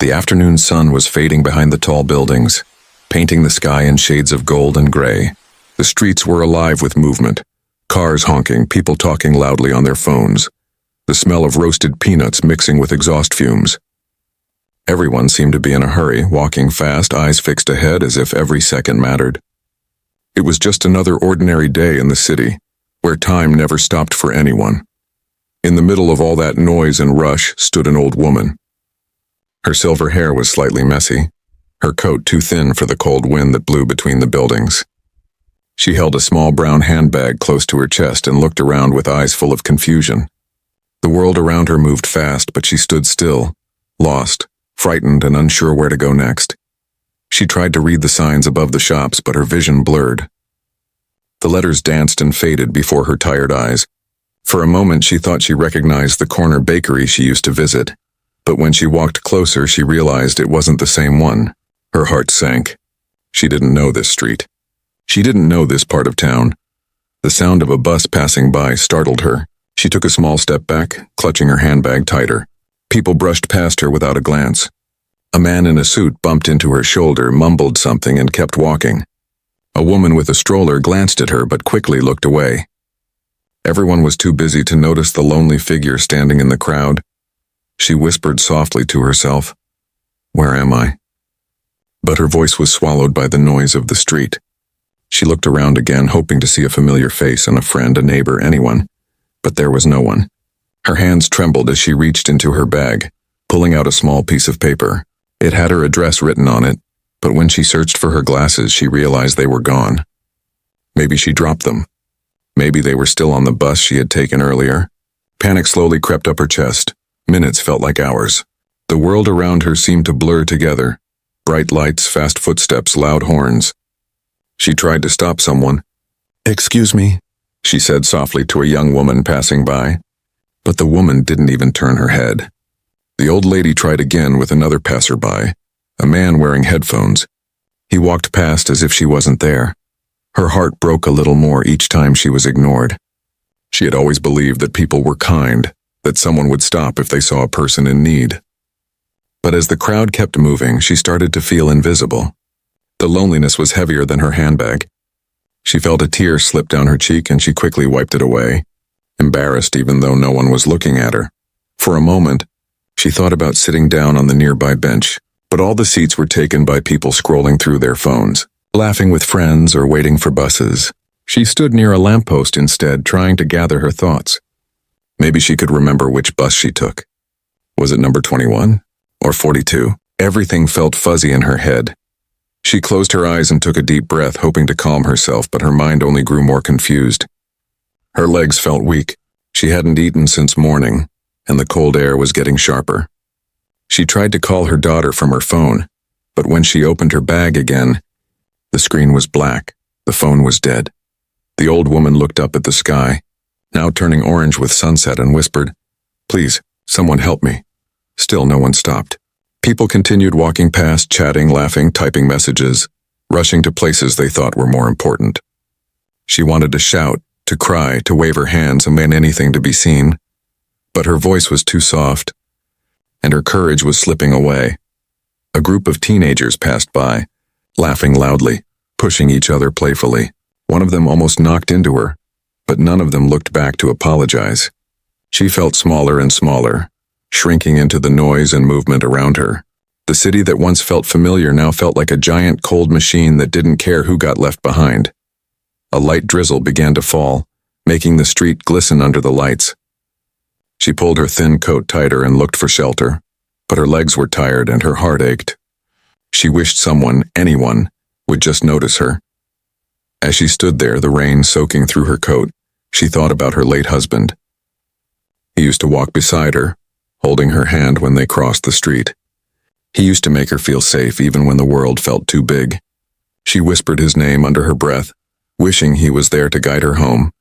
The afternoon sun was fading behind the tall buildings, painting the sky in shades of gold and gray. The streets were alive with movement, cars honking, people talking loudly on their phones, the smell of roasted peanuts mixing with exhaust fumes. Everyone seemed to be in a hurry, walking fast, eyes fixed ahead as if every second mattered. It was just another ordinary day in the city, where time never stopped for anyone. In the middle of all that noise and rush stood an old woman. Her silver hair was slightly messy, her coat too thin for the cold wind that blew between the buildings. She held a small brown handbag close to her chest and looked around with eyes full of confusion. The world around her moved fast, but she stood still, lost, frightened and unsure where to go next. She tried to read the signs above the shops, but her vision blurred. The letters danced and faded before her tired eyes. For a moment she thought she recognized the corner bakery she used to visit, but when she walked closer she realized it wasn't the same one. Her heart sank. She didn't know this street. She didn't know this part of town. The sound of a bus passing by startled her. She took a small step back, clutching her handbag tighter. People brushed past her without a glance. A man in a suit bumped into her shoulder, mumbled something, and kept walking. A woman with a stroller glanced at her but quickly looked away. Everyone was too busy to notice the lonely figure standing in the crowd. She whispered softly to herself, "Where am I?" But her voice was swallowed by the noise of the street. She looked around again, hoping to see a familiar face and a friend, a neighbor, anyone. But there was no one. Her hands trembled as she reached into her bag, pulling out a small piece of paper. It had her address written on it, but when she searched for her glasses, she realized they were gone. Maybe she dropped them. Maybe they were still on the bus she had taken earlier. Panic slowly crept up her chest. Minutes felt like hours. The world around her seemed to blur together. Bright lights, fast footsteps, loud horns. She tried to stop someone. "Excuse me," she said softly to a young woman passing by. But the woman didn't even turn her head. The old lady tried again with another passerby, a man wearing headphones. He walked past as if she wasn't there. Her heart broke a little more each time she was ignored. She had always believed that people were kind, that someone would stop if they saw a person in need. But as the crowd kept moving, she started to feel invisible. The loneliness was heavier than her handbag. She felt a tear slip down her cheek and she quickly wiped it away, embarrassed even though no one was looking at her. For a moment, she thought about sitting down on the nearby bench, but all the seats were taken by people scrolling through their phones, laughing with friends or waiting for buses. She stood near a lamppost instead, trying to gather her thoughts. Maybe she could remember which bus she took. Was it number 21 or 42? Everything felt fuzzy in her head. She closed her eyes and took a deep breath, hoping to calm herself, but her mind only grew more confused. Her legs felt weak. She hadn't eaten since morning, and the cold air was getting sharper. She tried to call her daughter from her phone, but when she opened her bag again, the screen was black. The phone was dead. The old woman looked up at the sky, now turning orange with sunset, and whispered, "Please, someone help me." Still no one stopped. People continued walking past, chatting, laughing, typing messages, rushing to places they thought were more important. She wanted to shout, to cry, to wave her hands and mean anything to be seen, but her voice was too soft, and her courage was slipping away. A group of teenagers passed by, laughing loudly, pushing each other playfully. One of them almost knocked into her, but none of them looked back to apologize. She felt smaller and smaller, shrinking into the noise and movement around her. The city that once felt familiar now felt like a giant cold machine that didn't care who got left behind. A light drizzle began to fall, making the street glisten under the lights. She pulled her thin coat tighter and looked for shelter, but her legs were tired and her heart ached. She wished someone, anyone, would just notice her. As she stood there, the rain soaking through her coat, she thought about her late husband. He used to walk beside her, holding her hand when they crossed the street. He used to make her feel safe even when the world felt too big. She whispered his name under her breath, wishing he was there to guide her home.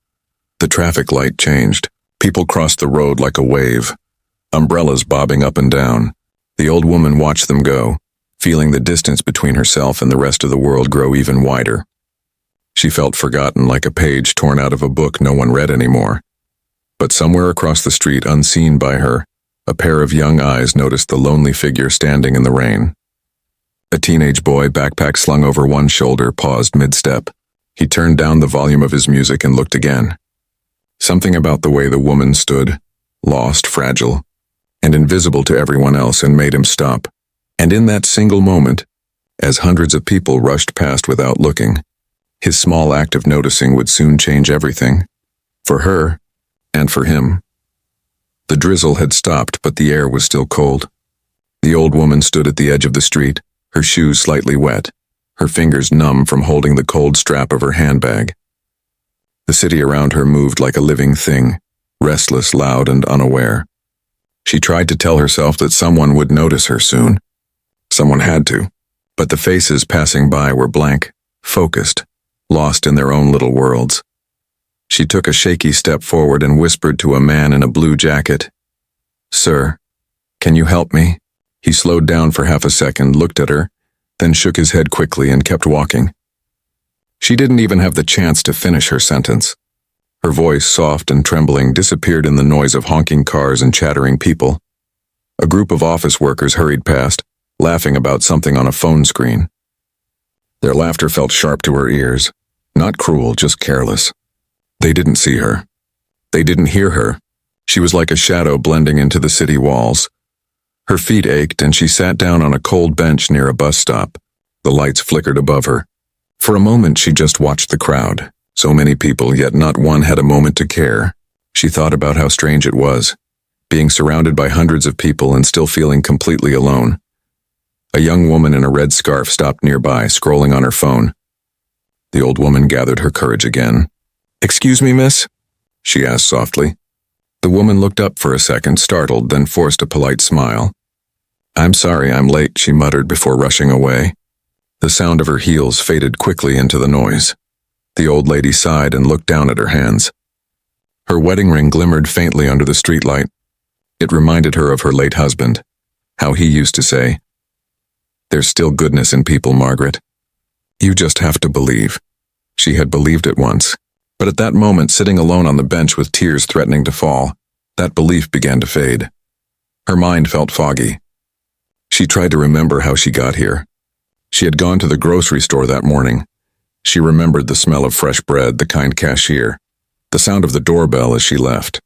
The traffic light changed. People crossed the road like a wave, umbrellas bobbing up and down. The old woman watched them go, feeling the distance between herself and the rest of the world grow even wider. She felt forgotten, like a page torn out of a book no one read anymore. But somewhere across the street, unseen by her, A pair of young eyes noticed the lonely figure standing in the rain. A teenage boy, backpack slung over one shoulder, paused mid-step. He turned down the volume of his music and looked again. Something about the way the woman stood, lost, fragile, and invisible to everyone else, and made him stop. And in that single moment, as hundreds of people rushed past without looking, his small act of noticing would soon change everything. For her, and for him. The drizzle had stopped, but the air was still cold. The old woman stood at the edge of the street, her shoes slightly wet, her fingers numb from holding the cold strap of her handbag. The city around her moved like a living thing, restless, loud, and unaware. She tried to tell herself that someone would notice her soon. Someone had to, but the faces passing by were blank, focused, lost in their own little worlds. She took a shaky step forward and whispered to a man in a blue jacket, "Sir, can you help me?" He slowed down for half a second, looked at her, then shook his head quickly and kept walking. She didn't even have the chance to finish her sentence. Her voice, soft and trembling, disappeared in the noise of honking cars and chattering people. A group of office workers hurried past, laughing about something on a phone screen. Their laughter felt sharp to her ears, not cruel, just careless. They didn't see her. They didn't hear her. She was like a shadow blending into the city walls. Her feet ached and she sat down on a cold bench near a bus stop. The lights flickered above her. For a moment she just watched the crowd. So many people, yet not one had a moment to care. She thought about how strange it was, being surrounded by hundreds of people and still feeling completely alone. A young woman in a red scarf stopped nearby, scrolling on her phone. The old woman gathered her courage again. "Excuse me, miss?" she asked softly. The woman looked up for a second, startled, then forced a polite smile. "I'm sorry I'm late," she muttered before rushing away. The sound of her heels faded quickly into the noise. The old lady sighed and looked down at her hands. Her wedding ring glimmered faintly under the streetlight. It reminded her of her late husband, how he used to say, "There's still goodness in people, Margaret. You just have to believe." She had believed it once. But at that moment, sitting alone on the bench with tears threatening to fall, that belief began to fade. Her mind felt foggy. She tried to remember how she got here. She had gone to the grocery store that morning. She remembered the smell of fresh bread, the kind cashier, the sound of the doorbell as she left.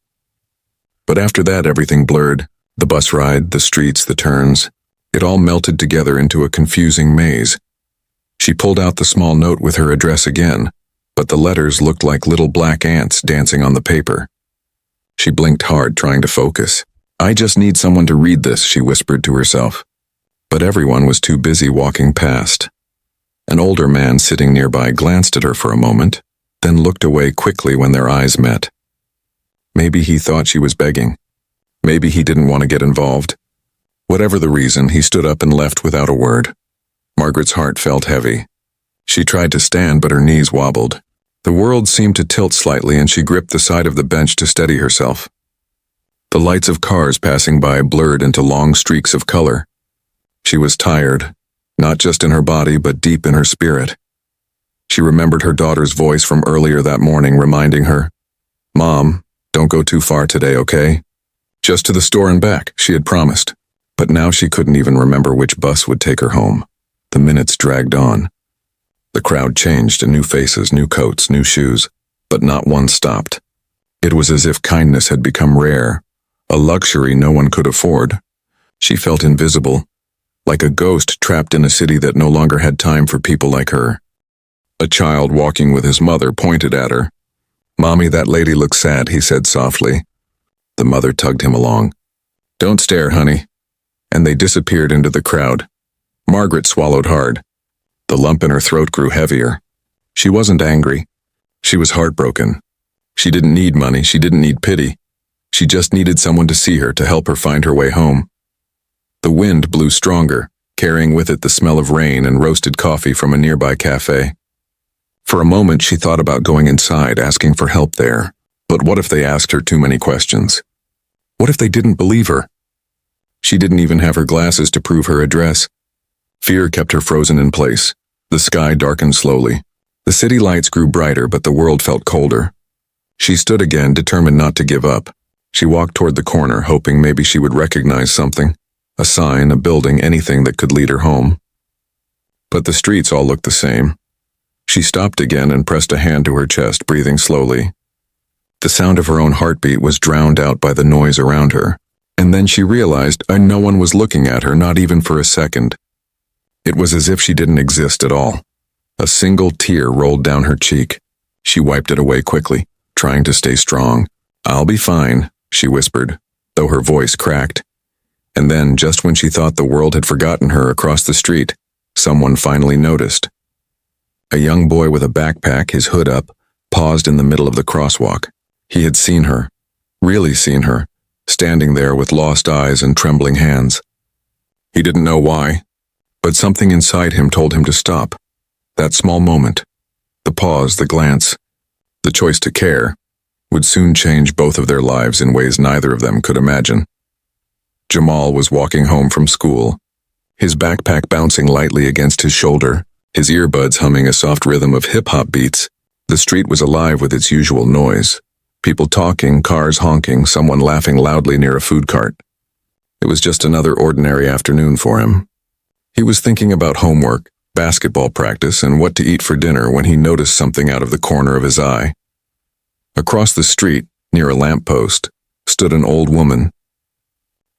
But after that, everything blurred. The bus ride, the streets, the turns. It all melted together into a confusing maze. She pulled out the small note with her address again, but the letters looked like little black ants dancing on the paper. She blinked hard, trying to focus. "I just need someone to read this," she whispered to herself. But everyone was too busy walking past. An older man sitting nearby glanced at her for a moment, then looked away quickly when their eyes met. Maybe he thought she was begging. Maybe he didn't want to get involved. Whatever the reason, he stood up and left without a word. Margaret's heart felt heavy. She tried to stand, but her knees wobbled. The world seemed to tilt slightly, and she gripped the side of the bench to steady herself. The lights of cars passing by blurred into long streaks of color. She was tired, not just in her body, but deep in her spirit. She remembered her daughter's voice from earlier that morning, reminding her, "Mom, don't go too far today, okay? Just to the store and back," she had promised. But now she couldn't even remember which bus would take her home. The minutes dragged on. The crowd changed, new faces, new coats, new shoes, but not one stopped. It was as if kindness had become rare, a luxury no one could afford. She felt invisible, like a ghost trapped in a city that no longer had time for people like her. A child walking with his mother pointed at her. "Mommy, that lady looks sad," he said softly. The mother tugged him along. "Don't stare, honey." And they disappeared into the crowd. Margaret swallowed hard. The lump in her throat grew heavier. She wasn't angry. She was heartbroken. She didn't need money. She didn't need pity. She just needed someone to see her, to help her find her way home. The wind blew stronger, carrying with it the smell of rain and roasted coffee from a nearby cafe. For a moment, she thought about going inside, asking for help there. But what if they asked her too many questions? What if they didn't believe her? She didn't even have her glasses to prove her address. Fear kept her frozen in place. The sky darkened slowly. The city lights grew brighter, but the world felt colder. She stood again, determined not to give up. She walked toward the corner, hoping maybe she would recognize something, a sign, a building, anything that could lead her home. But the streets all looked the same. She stopped again and pressed a hand to her chest, breathing slowly. The sound of her own heartbeat was drowned out by the noise around her, and then she realized no one was looking at her, not even for a second. It was as if she didn't exist at all. A single tear rolled down her cheek. She wiped it away quickly, trying to stay strong. "I'll be fine," she whispered, though her voice cracked. And then, just when she thought the world had forgotten her across the street, someone finally noticed. A young boy with a backpack, his hood up, paused in the middle of the crosswalk. He had seen her, really seen her, standing there with lost eyes and trembling hands. He didn't know why, but something inside him told him to stop. That small moment, the pause, the glance, the choice to care, would soon change both of their lives in ways neither of them could imagine. Jamal was walking home from school, his backpack bouncing lightly against his shoulder, his earbuds humming a soft rhythm of hip-hop beats. The street was alive with its usual noise. People talking, cars honking, someone laughing loudly near a food cart. It was just another ordinary afternoon for him. He was thinking about homework, basketball practice, and what to eat for dinner when he noticed something out of the corner of his eye. Across the street, near a lamppost, stood an old woman.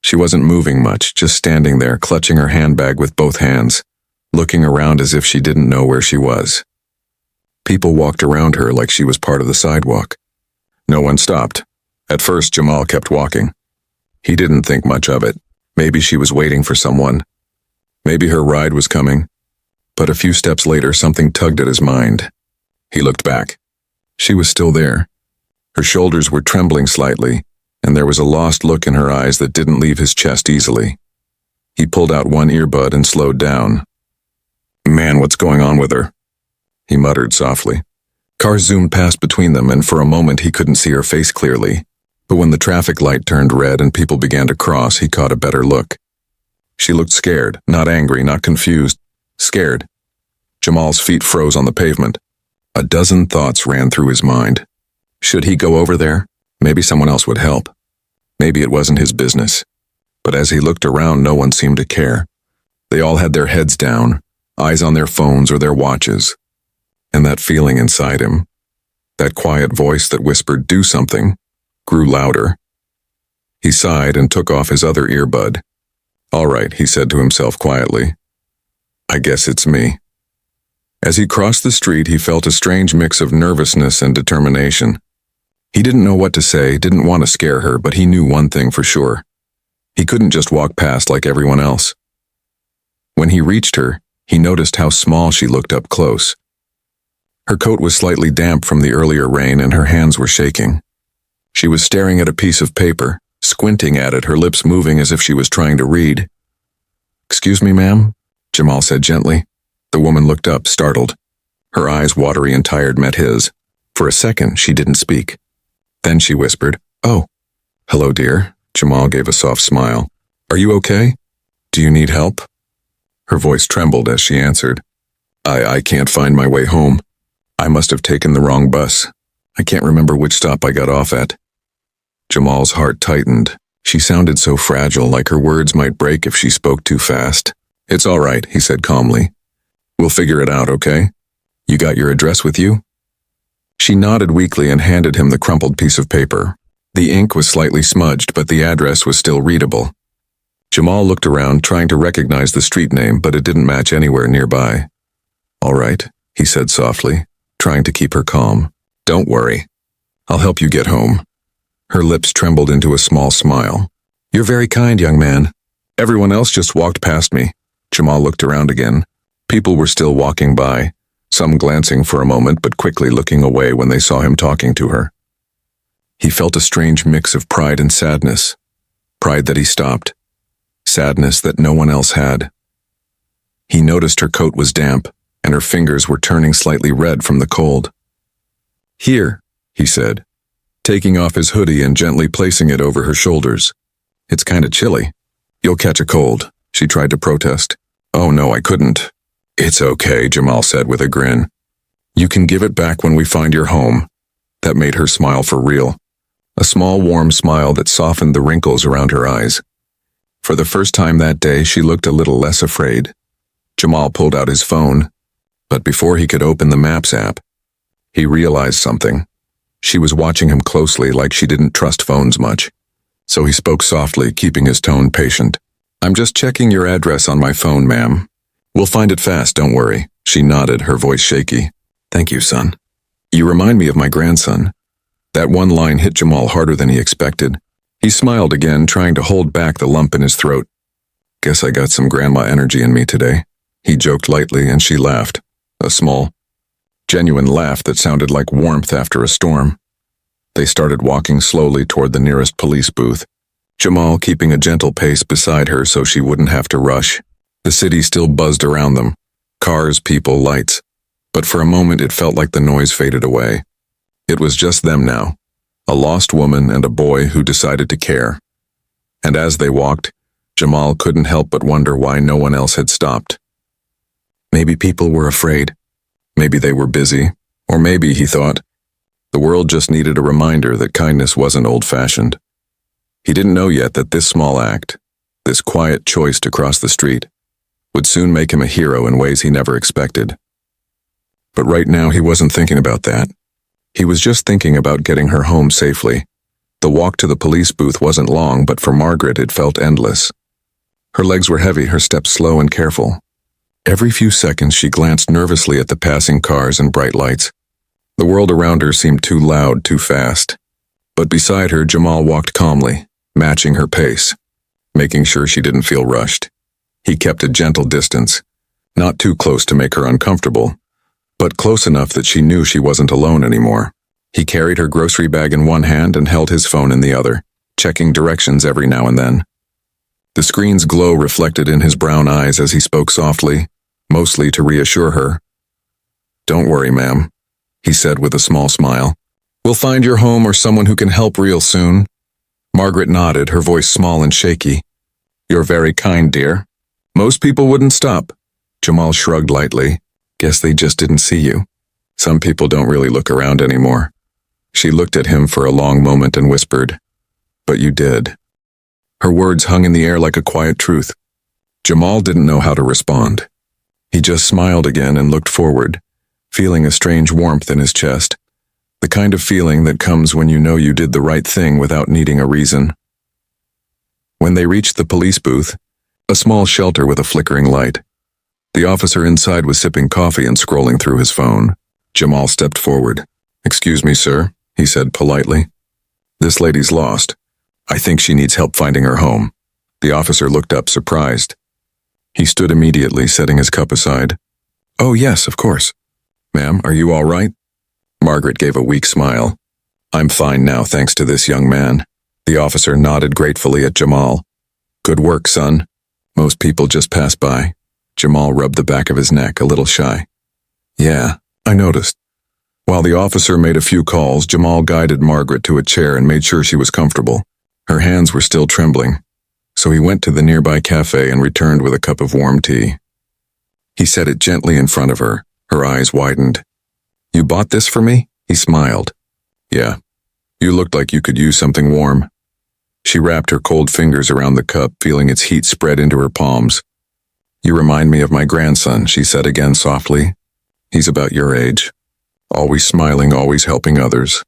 She wasn't moving much, just standing there, clutching her handbag with both hands, looking around as if she didn't know where she was. People walked around her like she was part of the sidewalk. No one stopped. At first, Jamal kept walking. He didn't think much of it. Maybe she was waiting for someone. Maybe her ride was coming. But a few steps later, something tugged at his mind. He looked back. She was still there. Her shoulders were trembling slightly, and there was a lost look in her eyes that didn't leave his chest easily. He pulled out one earbud and slowed down. "Man, what's going on with her?" he muttered softly. Cars zoomed past between them, and for a moment he couldn't see her face clearly. But when the traffic light turned red and people began to cross, he caught a better look. She looked scared, not angry, not confused. Scared. Jamal's feet froze on the pavement. A dozen thoughts ran through his mind. Should he go over there? Maybe someone else would help. Maybe it wasn't his business. But as he looked around, no one seemed to care. They all had their heads down, eyes on their phones or their watches. And that feeling inside him, that quiet voice that whispered, "Do something," grew louder. He sighed and took off his other earbud. "All right," he said to himself quietly. "I guess it's me." As he crossed the street, he felt a strange mix of nervousness and determination. He didn't know what to say, didn't want to scare her, but he knew one thing for sure. He couldn't just walk past like everyone else. When he reached her, he noticed how small she looked up close. Her coat was slightly damp from the earlier rain, and her hands were shaking. She was staring at a piece of paper, squinting at it, her lips moving as if she was trying to read. "Excuse me, ma'am?" Jamal said gently. The woman looked up, startled. Her eyes, watery and tired, met his. For a second, she didn't speak. Then she whispered, "Oh, hello, dear." Jamal gave a soft smile. "Are you okay? Do you need help?" Her voice trembled as she answered, I can't find my way home. I must have taken the wrong bus. I can't remember which stop I got off at." Jamal's heart tightened. She sounded so fragile, like her words might break if she spoke too fast. "It's all right," he said calmly. "We'll figure it out, okay? You got your address with you?" She nodded weakly and handed him the crumpled piece of paper. The ink was slightly smudged, but the address was still readable. Jamal looked around, trying to recognize the street name, but it didn't match anywhere nearby. "All right," he said softly, trying to keep her calm. "Don't worry. I'll help you get home." Her lips trembled into a small smile. "You're very kind, young man. Everyone else just walked past me." Jamal looked around again. People were still walking by, some glancing for a moment but quickly looking away when they saw him talking to her. He felt a strange mix of pride and sadness. Pride that he stopped. Sadness that no one else had. He noticed her coat was damp, and her fingers were turning slightly red from the cold. "Here," he said, taking off his hoodie and gently placing it over her shoulders. "It's kinda chilly. You'll catch a cold," she tried to protest. "Oh no, I couldn't." "It's okay," Jamal said with a grin. "You can give it back when we find your home." That made her smile for real. a small warm smile that softened the wrinkles around her eyes. For the first time that day, she looked a little less afraid. Jamal pulled out his phone, but before he could open the Maps app, he realized something. She was watching him closely, like she didn't trust phones much. So he spoke softly, keeping his tone patient. "I'm just checking your address on my phone, ma'am. We'll find it fast, don't worry." She nodded, her voice shaky. "Thank you, son. You remind me of my grandson." That one line hit Jamal harder than he expected. He smiled again, trying to hold back the lump in his throat. "Guess I got some grandma energy in me today." He joked lightly, and she laughed. A small, genuine laugh that sounded like warmth after a storm. They started walking slowly toward the nearest police booth, Jamal keeping a gentle pace beside her so she wouldn't have to rush. The city still buzzed around them. Cars, people, lights. But for a moment it felt like the noise faded away. It was just them now. A lost woman and a boy who decided to care. And as they walked, Jamal couldn't help but wonder why no one else had stopped. Maybe people were afraid. Maybe they were busy. Or maybe, he thought, the world just needed a reminder that kindness wasn't old-fashioned. He didn't know yet that this small act, this quiet choice to cross the street, would soon make him a hero in ways he never expected. But right now he wasn't thinking about that. He was just thinking about getting her home safely. The walk to the police booth wasn't long, but for Margaret it felt endless. Her legs were heavy, her steps slow and careful. Every few seconds she glanced nervously at the passing cars and bright lights. The world around her seemed too loud, too fast. But beside her, Jamal walked calmly, matching her pace, making sure she didn't feel rushed. He kept a gentle distance, not too close to make her uncomfortable, but close enough that she knew she wasn't alone anymore. He carried her grocery bag in one hand and held his phone in the other, checking directions every now and then. The screen's glow reflected in his brown eyes as he spoke softly, mostly to reassure her. "Don't worry, ma'am," he said with a small smile. "We'll find your home or someone who can help real soon." Margaret nodded, her voice small and shaky. "You're very kind, dear. Most people wouldn't stop." Jamal shrugged lightly. "Guess they just didn't see you. Some people don't really look around anymore." She looked at him for a long moment and whispered, "But you did." Her words hung in the air like a quiet truth. Jamal didn't know how to respond. He just smiled again and looked forward, feeling a strange warmth in his chest, the kind of feeling that comes when you know you did the right thing without needing a reason. When they reached the police booth, a small shelter with a flickering light, the officer inside was sipping coffee and scrolling through his phone. Jamal stepped forward. "Excuse me, sir," he said politely. "This lady's lost. I think she needs help finding her home." The officer looked up, surprised. He stood immediately, setting his cup aside. "Oh, yes, of course. Ma'am, are you all right?" Margaret gave a weak smile. "I'm fine now, thanks to this young man." The officer nodded gratefully at Jamal. "Good work, son. Most people just pass by." Jamal rubbed the back of his neck, a little shy. "Yeah, I noticed." While the officer made a few calls, Jamal guided Margaret to a chair and made sure she was comfortable. Her hands were still trembling, so he went to the nearby cafe and returned with a cup of warm tea. He set it gently in front of her. Her eyes widened. "You bought this for me?" He smiled. "Yeah. You looked like you could use something warm." She wrapped her cold fingers around the cup, feeling its heat spread into her palms. "You remind me of my grandson," she said again softly. "He's about your age. Always smiling, always helping others.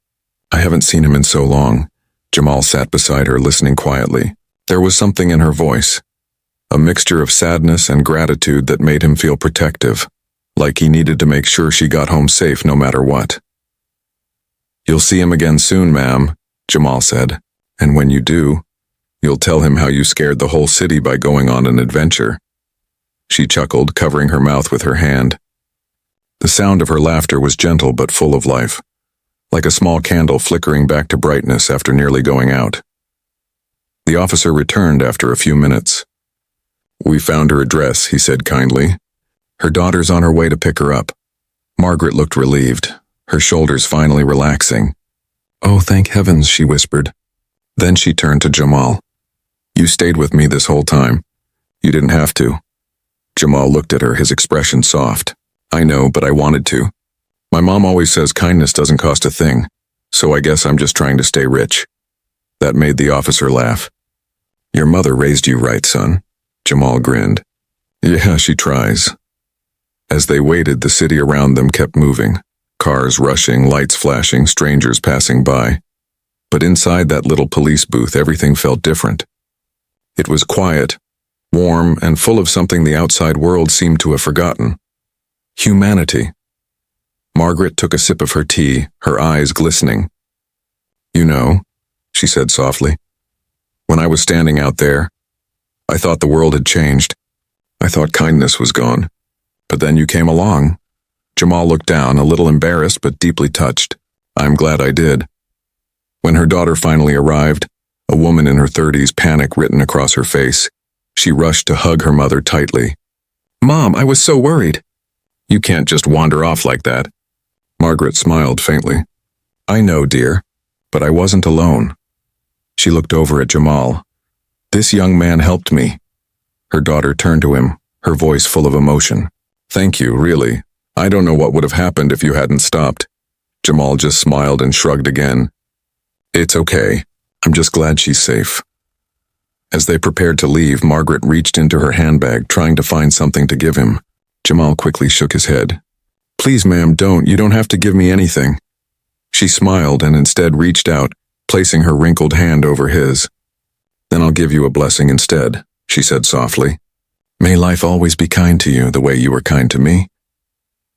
I haven't seen him in so long." Jamal sat beside her, listening quietly. There was something in her voice, a mixture of sadness and gratitude that made him feel protective, like he needed to make sure she got home safe no matter what. "You'll see him again soon, ma'am," Jamal said. "And when you do, you'll tell him how you scared the whole city by going on an adventure." She chuckled, covering her mouth with her hand. The sound of her laughter was gentle but full of life, like a small candle flickering back to brightness after nearly going out. The officer returned after a few minutes. "We found her address," he said kindly. "Her daughter's on her way to pick her up." Margaret looked relieved, her shoulders finally relaxing. "Oh, thank heavens," she whispered. Then she turned to Jamal. "You stayed with me this whole time. You didn't have to." Jamal looked at her, his expression soft. "I know, but I wanted to. My mom always says kindness doesn't cost a thing, so I guess I'm just trying to stay rich." That made the officer laugh. Your mother raised you right, son. Jamal grinned. Yeah, she tries. As they waited, the city around them kept moving. Cars rushing, lights flashing, strangers passing by. But inside that little police booth, everything felt different. It was quiet, warm, and full of something the outside world seemed to have forgotten. Humanity. Margaret took a sip of her tea, her eyes glistening. You know, she said softly, when I was standing out there, I thought the world had changed. I thought kindness was gone. But then you came along. Jamal looked down, a little embarrassed but deeply touched. I'm glad I did. When her daughter finally arrived, a woman in her 30s, panic written across her face, she rushed to hug her mother tightly. Mom, I was so worried. You can't just wander off like that. Margaret smiled faintly. I know, dear, but I wasn't alone. She looked over at Jamal. This young man helped me. Her daughter turned to him, her voice full of emotion. Thank you, really. I don't know what would have happened if you hadn't stopped. Jamal just smiled and shrugged again. It's okay. I'm just glad she's safe. As they prepared to leave, Margaret reached into her handbag, trying to find something to give him. Jamal quickly shook his head. Please, ma'am, don't. You don't have to give me anything. She smiled and instead reached out, placing her wrinkled hand over his. Then I'll give you a blessing instead, she said softly. May life always be kind to you the way you were kind to me.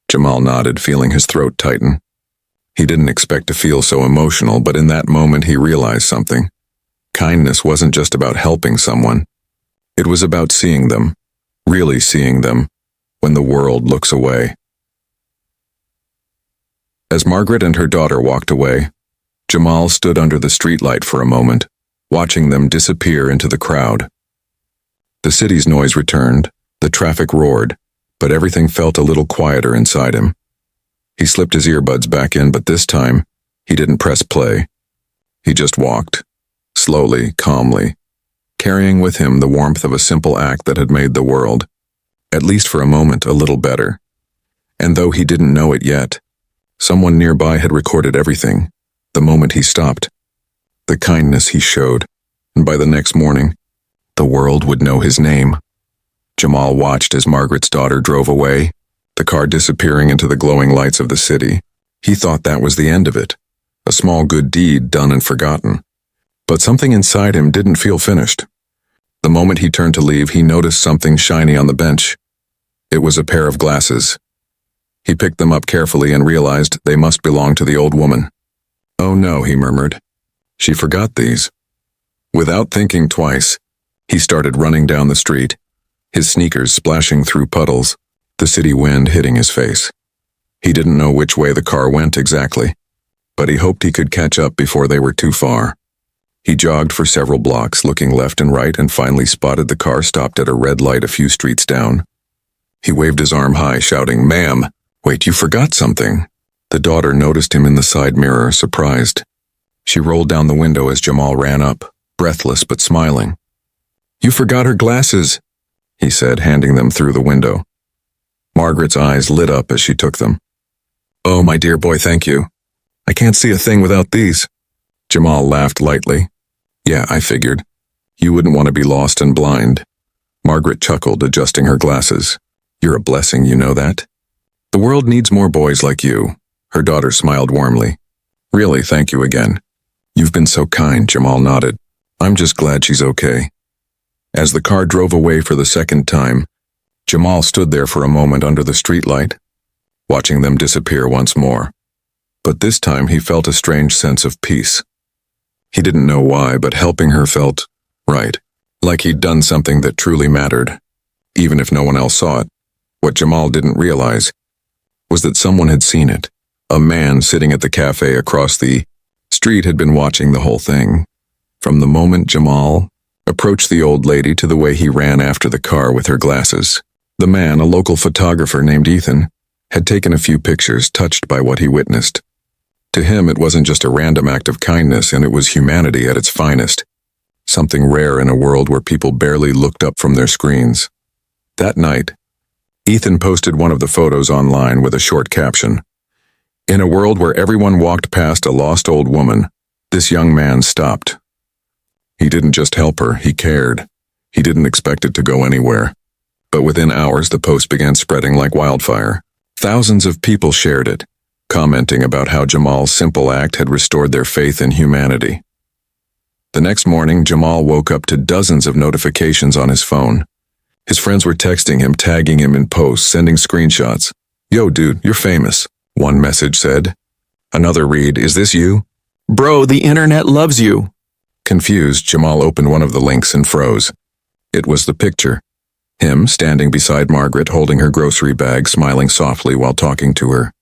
Jamal nodded, feeling his throat tighten. He didn't expect to feel so emotional, but in that moment he realized something. Kindness wasn't just about helping someone. It was about seeing them, really seeing them, when the world looks away. As Margaret and her daughter walked away, Jamal stood under the streetlight for a moment, watching them disappear into the crowd. The city's noise returned, the traffic roared, but everything felt a little quieter inside him. He slipped his earbuds back in, but this time, he didn't press play. He just walked, slowly, calmly, carrying with him the warmth of a simple act that had made the world, at least for a moment, a little better. And though he didn't know it yet, someone nearby had recorded everything, the moment he stopped, the kindness he showed, and by the next morning, the world would know his name. Jamal watched as Margaret's daughter drove away, the car disappearing into the glowing lights of the city. He thought that was the end of it, a small good deed done and forgotten. But something inside him didn't feel finished. The moment he turned to leave, he noticed something shiny on the bench. It was a pair of glasses. He picked them up carefully and realized they must belong to the old woman. Oh no, he murmured. She forgot these. Without thinking twice, he started running down the street, his sneakers splashing through puddles, the city wind hitting his face. He didn't know which way the car went exactly, but he hoped he could catch up before they were too far. He jogged for several blocks, looking left and right, and finally spotted the car stopped at a red light a few streets down. He waved his arm high, shouting, "Ma'am, wait, you forgot something." The daughter noticed him in the side mirror, surprised. She rolled down the window as Jamal ran up, breathless but smiling. "You forgot her glasses," he said, handing them through the window. Margaret's eyes lit up as she took them. "Oh, my dear boy, thank you. I can't see a thing without these." Jamal laughed lightly. "Yeah, I figured. You wouldn't want to be lost and blind." Margaret chuckled, adjusting her glasses. "You're a blessing, you know that? The world needs more boys like you." Her daughter smiled warmly. "Really, thank you again. You've been so kind," Jamal nodded. "I'm just glad she's okay." As the car drove away for the second time, Jamal stood there for a moment under the streetlight, watching them disappear once more. But this time he felt a strange sense of peace. He didn't know why, but helping her felt right, like he'd done something that truly mattered, even if no one else saw it. What Jamal didn't realize was that someone had seen it. A man sitting at the cafe across the street had been watching the whole thing. From the moment Jamal approached the old lady to the way he ran after the car with her glasses. The man, a local photographer named Ethan, had taken a few pictures, touched by what he witnessed. To him, it wasn't just a random act of kindness, and it was humanity at its finest, something rare in a world where people barely looked up from their screens. That night, Ethan posted one of the photos online with a short caption. "In a world where everyone walked past a lost old woman, this young man stopped. He didn't just help her, he cared. He didn't expect it to go anywhere. But within hours, the post began spreading like wildfire. Thousands of people shared it, commenting about how Jamal's simple act had restored their faith in humanity. The next morning, Jamal woke up to dozens of notifications on his phone. His friends were texting him, tagging him in posts, sending screenshots. "Yo, dude, you're famous," one message said. Another read, "Is this you?" "Bro, the internet loves you." Confused, Jamal opened one of the links and froze. It was the picture. Him standing beside Margaret, holding her grocery bag, smiling softly while talking to her.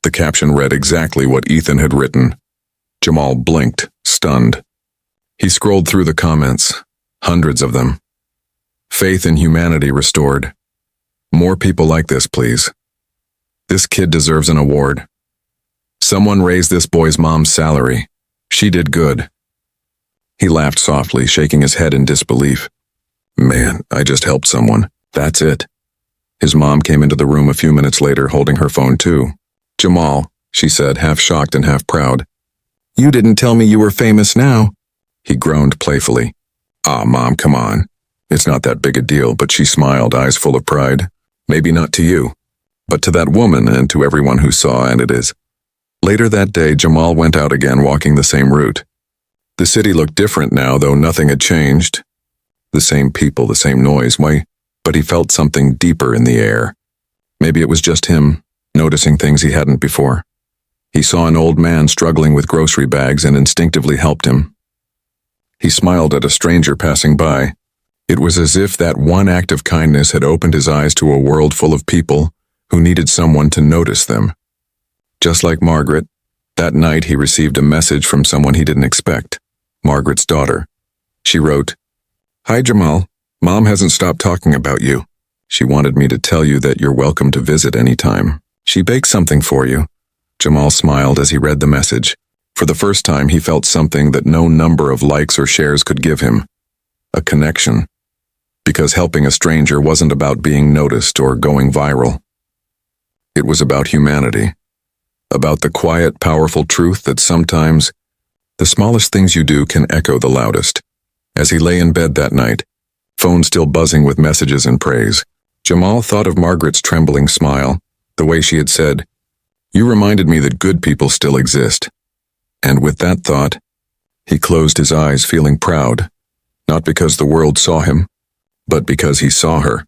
The caption read exactly what Ethan had written. Jamal blinked, stunned. He scrolled through the comments, hundreds of them. Faith in humanity restored. More people like this, please. This kid deserves an award. Someone raised this boy's mom's salary. She did good. He laughed softly, shaking his head in disbelief. Man, I just helped someone. That's it. His mom came into the room a few minutes later, holding her phone too. "Jamal," she said, half shocked and half proud. "You didn't tell me you were famous now." He groaned playfully. "Ah, Mom, come on. It's not that big a deal," but she smiled, eyes full of pride. "Maybe not to you, but to that woman and to everyone who saw, and it is." Later that day, Jamal went out again, walking the same route. The city looked different now, though nothing had changed. The same people, the same noise, but he felt something deeper in the air. Maybe it was just him, noticing things he hadn't before. He saw an old man struggling with grocery bags and instinctively helped him. He smiled at a stranger passing by. It was as if that one act of kindness had opened his eyes to a world full of people who needed someone to notice them. Just like Margaret, that night he received a message from someone he didn't expect, Margaret's daughter. She wrote, "Hi Jamal, Mom hasn't stopped talking about you. She wanted me to tell you that you're welcome to visit anytime. She baked something for you." Jamal smiled as he read the message. For the first time, he felt something that no number of likes or shares could give him. A connection. Because helping a stranger wasn't about being noticed or going viral. It was about humanity. About the quiet, powerful truth that sometimes the smallest things you do can echo the loudest. As he lay in bed that night, phone still buzzing with messages and praise, Jamal thought of Margaret's trembling smile, the way she had said, "You reminded me that good people still exist." And with that thought, he closed his eyes, feeling proud, not because the world saw him, but because he saw her.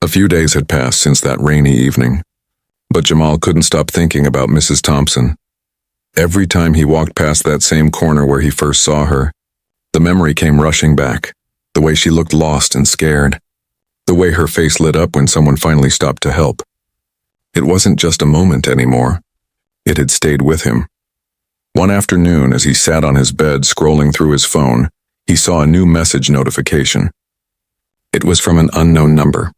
A few days had passed since that rainy evening, but Jamal couldn't stop thinking about Mrs. Thompson. Every time he walked past that same corner where he first saw her, the memory came rushing back, the way she looked lost and scared, the way her face lit up when someone finally stopped to help. It wasn't just a moment anymore. It had stayed with him. One afternoon, as he sat on his bed scrolling through his phone, he saw a new message notification. It was from an unknown number.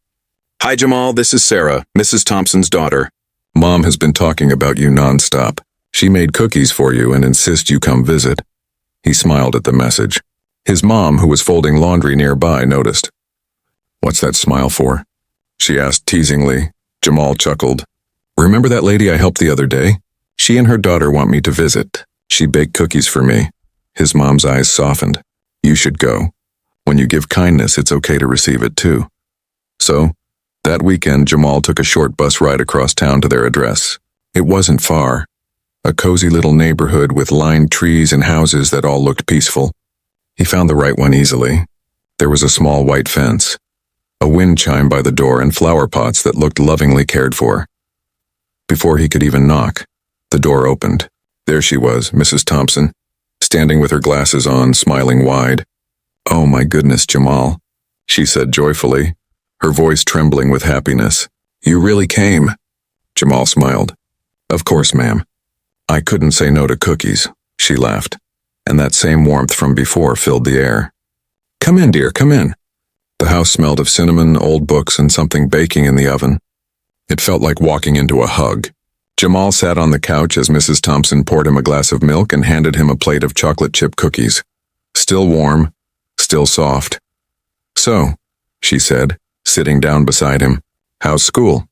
"Hi Jamal, this is Sarah, Mrs. Thompson's daughter. Mom has been talking about you nonstop. She made cookies for you and insists you come visit." He smiled at the message. His mom, who was folding laundry nearby, noticed. "What's that smile for?" she asked teasingly. Jamal chuckled. "Remember that lady I helped the other day? She and her daughter want me to visit. She baked cookies for me." His mom's eyes softened. "You should go. When you give kindness, it's okay to receive it too." So, that weekend, Jamal took a short bus ride across town to their address. It wasn't far. A cozy little neighborhood with lined trees and houses that all looked peaceful. He found the right one easily. There was a small white fence, a wind chime by the door, and flower pots that looked lovingly cared for. Before he could even knock, the door opened. There she was, Mrs. Thompson, standing with her glasses on, smiling wide. "Oh my goodness, Jamal," she said joyfully, her voice trembling with happiness. "You really came." Jamal smiled. "Of course, ma'am. I couldn't say no to cookies," she laughed, and that same warmth from before filled the air. "Come in, dear, come in." The house smelled of cinnamon, old books, and something baking in the oven. It felt like walking into a hug. Jamal sat on the couch as Mrs. Thompson poured him a glass of milk and handed him a plate of chocolate chip cookies. Still warm, still soft. "So," she said, sitting down beside him, "how's school?"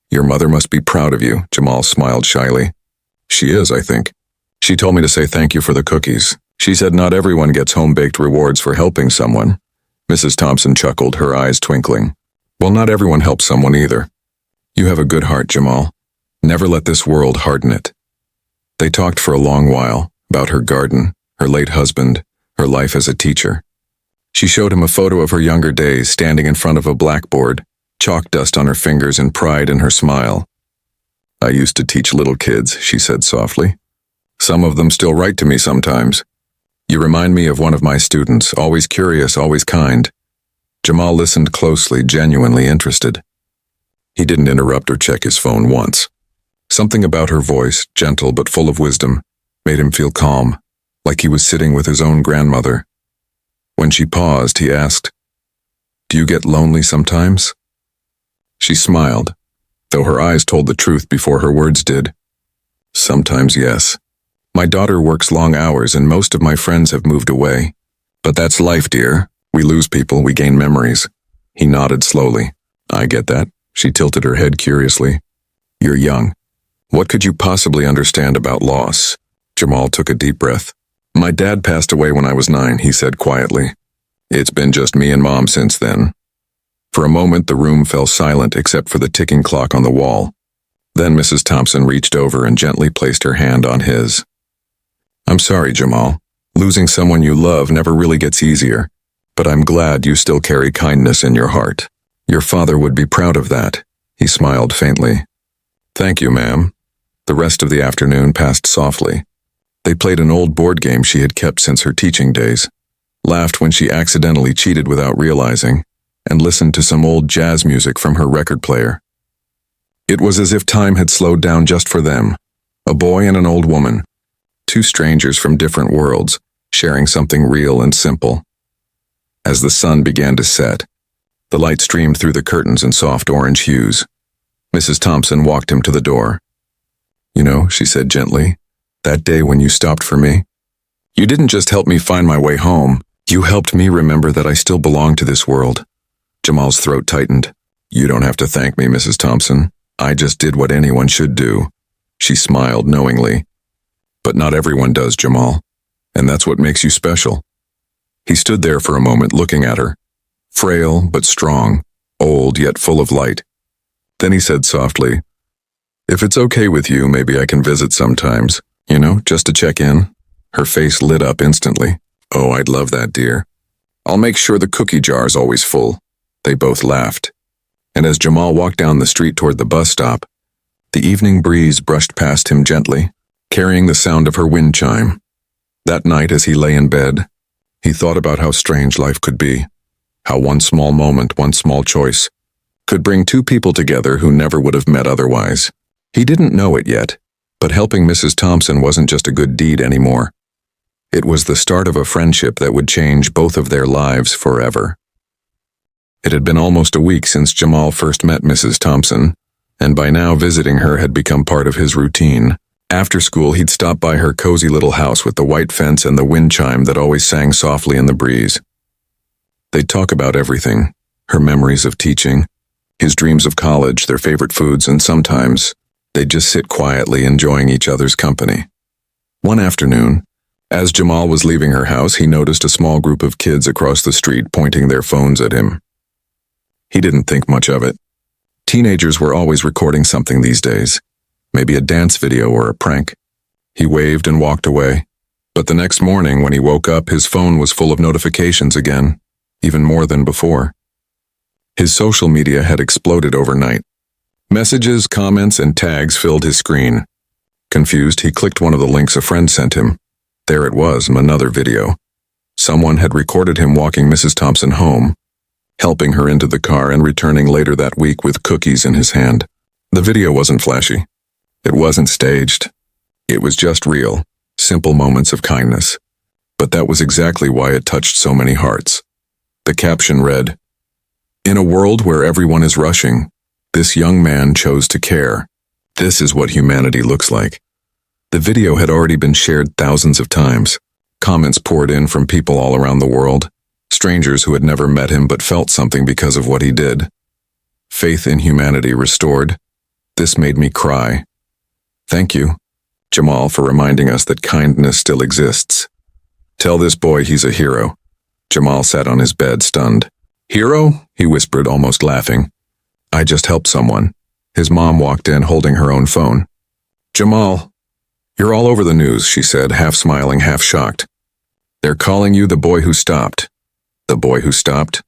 "Your mother must be proud of you," Jamal smiled shyly. "She is, I think. She told me to say thank you for the cookies. She said not everyone gets home-baked rewards for helping someone. Mrs. Thompson chuckled, her eyes twinkling. Well, not everyone helps someone either. You have a good heart, Jamal. Never let this world harden it. They talked for a long while about her garden, her late husband, her life as a teacher. She showed him a photo of her younger days standing in front of a blackboard, chalk dust on her fingers and pride in her smile. I used to teach little kids, she said softly. Some of them still write to me sometimes. You remind me of one of my students, always curious, always kind. Jamal listened closely, genuinely interested. He didn't interrupt or check his phone once. Something about her voice, gentle but full of wisdom, made him feel calm, like he was sitting with his own grandmother. When she paused, he asked, "Do you get lonely sometimes?" She smiled, though her eyes told the truth before her words did. Sometimes, yes. My daughter works long hours and most of my friends have moved away. But that's life, dear. We lose people, we gain memories. He nodded slowly. I get that. She tilted her head curiously. You're young. What could you possibly understand about loss? Jamal took a deep breath. My dad passed away when I was 9, he said quietly. It's been just me and Mom since then. For a moment, the room fell silent except for the ticking clock on the wall. Then Mrs. Thompson reached over and gently placed her hand on his. I'm sorry, Jamal. Losing someone you love never really gets easier, but I'm glad you still carry kindness in your heart. Your father would be proud of that. He smiled faintly. Thank you, ma'am. The rest of the afternoon passed softly. They played an old board game she had kept since her teaching days, laughed when she accidentally cheated without realizing, and listened to some old jazz music from her record player. It was as if time had slowed down just for them, a boy and an old woman, two strangers from different worlds, sharing something real and simple. As the sun began to set, the light streamed through the curtains in soft orange hues. Mrs. Thompson walked him to the door. You know, she said gently, that day when you stopped for me, you didn't just help me find my way home, you helped me remember that I still belong to this world. Jamal's throat tightened. You don't have to thank me, Mrs. Thompson. I just did what anyone should do. She smiled knowingly. But not everyone does, Jamal. And that's what makes you special. He stood there for a moment looking at her. Frail but strong, old yet full of light. Then he said softly, if it's okay with you, maybe I can visit sometimes, just to check in. Her face lit up instantly. Oh, I'd love that, dear. I'll make sure the cookie jar's always full. They both laughed. And as Jamal walked down the street toward the bus stop, the evening breeze brushed past him gently, carrying the sound of her wind chime. That night, as he lay in bed, he thought about how strange life could be, how one small moment, one small choice, could bring two people together who never would have met otherwise. He didn't know it yet, but helping Mrs. Thompson wasn't just a good deed anymore. It was the start of a friendship that would change both of their lives forever. It had been almost a week since Jamal first met Mrs. Thompson, and by now visiting her had become part of his routine. After school, he'd stop by her cozy little house with the white fence and the wind chime that always sang softly in the breeze. They'd talk about everything, her memories of teaching, his dreams of college, their favorite foods, and sometimes they'd just sit quietly enjoying each other's company. One afternoon, as Jamal was leaving her house, he noticed a small group of kids across the street pointing their phones at him. He didn't think much of it. Teenagers were always recording something these days, maybe a dance video or a prank. He waved and walked away. But the next morning, when he woke up, his phone was full of notifications again, even more than before. His social media had exploded overnight. Messages, comments, and tags filled his screen. Confused, he clicked one of the links a friend sent him. There it was, another video. Someone had recorded him walking Mrs. Thompson home, helping her into the car and returning later that week with cookies in his hand. The video wasn't flashy. It wasn't staged. It was just real, simple moments of kindness. But that was exactly why it touched so many hearts. The caption read, "In a world where everyone is rushing, this young man chose to care. This is what humanity looks like." The video had already been shared thousands of times. Comments poured in from people all around the world, strangers who had never met him but felt something because of what he did. Faith in humanity restored. This made me cry. Thank you, Jamal, for reminding us that kindness still exists. Tell this boy he's a hero. Jamal sat on his bed, stunned. Hero? He whispered, almost laughing. I just helped someone. His mom walked in, holding her own phone. Jamal, you're all over the news, she said, half smiling, half shocked. They're calling you the boy who stopped. The boy who stopped?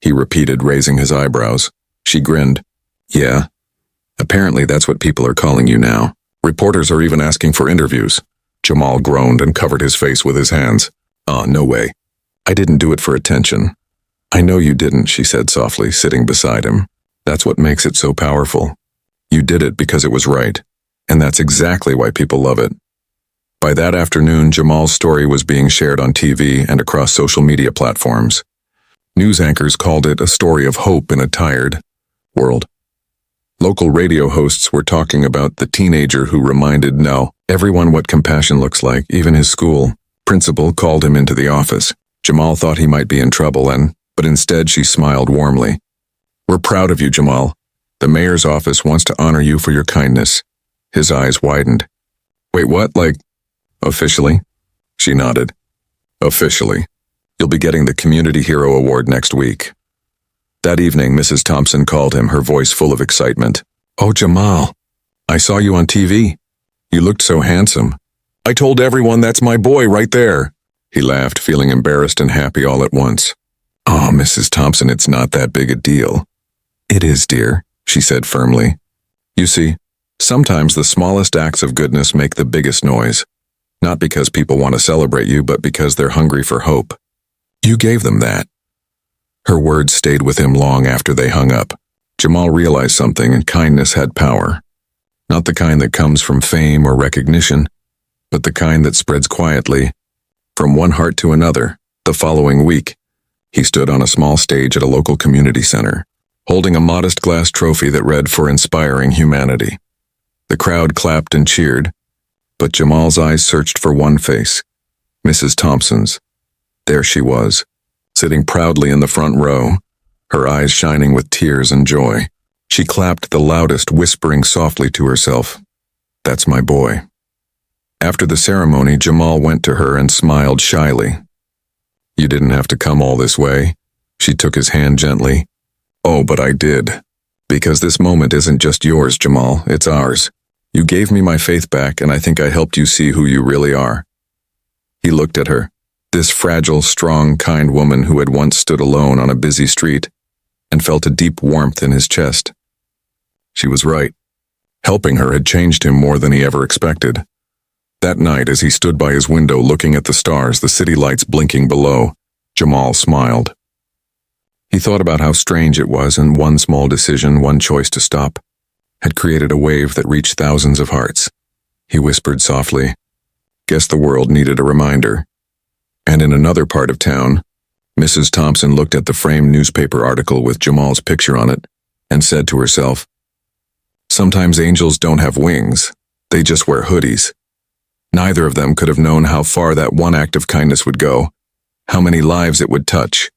He repeated, raising his eyebrows. She grinned. Yeah. Apparently that's what people are calling you now. Reporters are even asking for interviews. Jamal groaned and covered his face with his hands. Oh, no way. I didn't do it for attention. I know you didn't, she said softly, sitting beside him. That's what makes it so powerful. You did it because it was right. And that's exactly why people love it. By that afternoon, Jamal's story was being shared on TV and across social media platforms. News anchors called it a story of hope in a tired world. Local radio hosts were talking about the teenager who reminded now everyone what compassion looks like, even his school. Principal called him into the office. Jamal thought he might be in trouble, but instead she smiled warmly. We're proud of you, Jamal. The mayor's office wants to honor you for your kindness. His eyes widened. Wait, what? Like, officially? She nodded. Officially. You'll be getting the Community Hero Award next week. That evening, Mrs. Thompson called him, her voice full of excitement. Oh, Jamal, I saw you on TV. You looked so handsome. I told everyone that's my boy right there. He laughed, feeling embarrassed and happy all at once. Oh, Mrs. Thompson, it's not that big a deal. It is, dear, she said firmly. You see, sometimes the smallest acts of goodness make the biggest noise. Not because people want to celebrate you, but because they're hungry for hope. You gave them that. Her words stayed with him long after they hung up. Jamal realized something, and kindness had power. Not the kind that comes from fame or recognition, but the kind that spreads quietly, from one heart to another. The following week, he stood on a small stage at a local community center, holding a modest glass trophy that read, "For inspiring humanity." The crowd clapped and cheered, but Jamal's eyes searched for one face, Mrs. Thompson's. There she was, sitting proudly in the front row, her eyes shining with tears and joy. She clapped the loudest, whispering softly to herself, "That's my boy." After the ceremony, Jamal went to her and smiled shyly. You didn't have to come all this way. She took his hand gently. Oh, but I did. Because this moment isn't just yours, Jamal, it's ours. You gave me my faith back, and I think I helped you see who you really are. He looked at her, this fragile, strong, kind woman who had once stood alone on a busy street, and felt a deep warmth in his chest. She was right. Helping her had changed him more than he ever expected. That night, as he stood by his window looking at the stars, the city lights blinking below, Jamal smiled. He thought about how strange it was, and one small decision, one choice to stop, had created a wave that reached thousands of hearts. He whispered softly, "Guess the world needed a reminder." And in another part of town, Mrs. Thompson looked at the framed newspaper article with Jamal's picture on it and said to herself, "Sometimes angels don't have wings, they just wear hoodies." Neither of them could have known how far that one act of kindness would go, how many lives it would touch,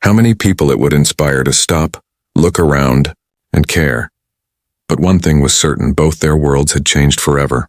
how many people it would inspire to stop, look around, and care. But one thing was certain, both their worlds had changed forever.